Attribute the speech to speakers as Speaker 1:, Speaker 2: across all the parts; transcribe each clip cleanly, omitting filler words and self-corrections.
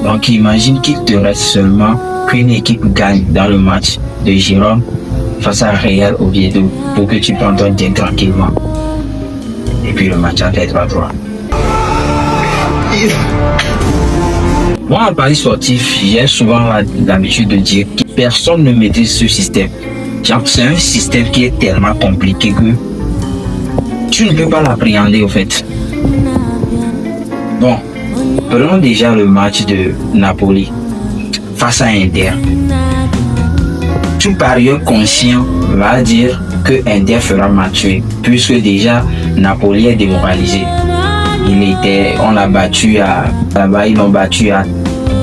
Speaker 1: Donc imagine qu'il te reste seulement qu'une équipe gagne dans le match de Gérone face à Real Oviedo pour que tu prennes ton bien tranquillement. Et puis le match en fait 3-3. Moi, en Paris sportif, j'ai souvent l'habitude de dire que personne ne maîtrise ce système. Genre, c'est un système qui est tellement compliqué que tu ne peux pas l'appréhender au fait. Bon, prenons déjà le match de Napoli face à Inter. Tout parieur conscient va dire que Inter fera matcher puisque déjà Napoli est démoralisé. On l'a battu là-bas, ils l'ont battu à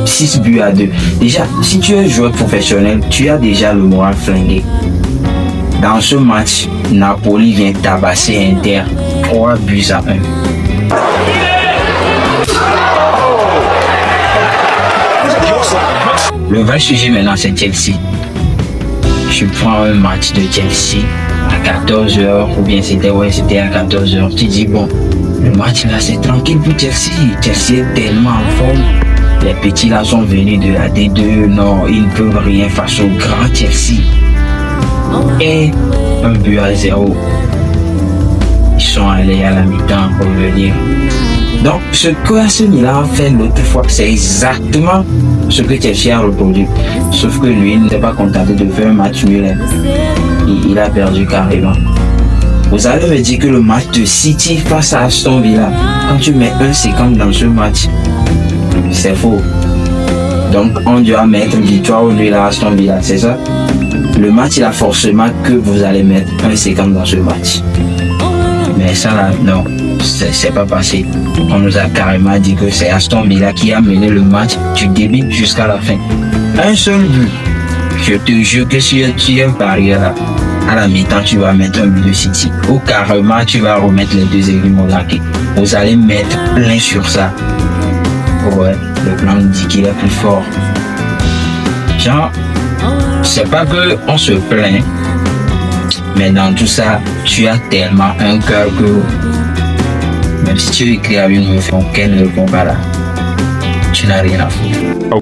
Speaker 1: 6 buts à 2. Déjà, si tu es joueur professionnel, tu as déjà le moral flingué. Dans ce match, Napoli vient tabasser Inter 3 buts à 1. Le vrai sujet maintenant, c'est Chelsea. Je prends un match de Chelsea à 14h, ou bien c'était à 14h. Tu dis, bon, le match là, c'est tranquille pour Chelsea. Chelsea est tellement en forme. Les petits là sont venus de la D2. Non, ils ne peuvent rien face au grand Chelsea. Et 1 but à 0. Ils sont allés à la mi-temps pour revenir. Donc, ce que AC Milan a fait l'autre fois, c'est exactement ce que Chelsea a reproduit. Sauf que lui, il n'était pas contenté de faire un match nul. Il a perdu carrément. Vous allez me dire que le match de City face à Aston Villa, quand tu mets 1,50 dans ce match, c'est faux. Donc, on doit mettre une victoire au nul à Aston Villa, c'est ça? Le match, il a forcément que vous allez mettre 1,50 dans ce match. Mais ça là, non, c'est pas passé. On nous a carrément dit que c'est Aston Villa qui a mené le match du début jusqu'à la fin. Un seul but. Je te jure que si tu es un parieur là, à la mi-temps, tu vas mettre un but de City. Ou carrément, tu vas remettre les deux éléments laqués. Vous allez mettre plein sur ça. Ouais, le plan dit qu'il est plus fort. Genre, c'est pas que on se plaint, mais dans tout ça, tu as tellement un cœur que même si tu écris à une meuf, qu'elle ne répond pas là, tu n'as rien à foutre.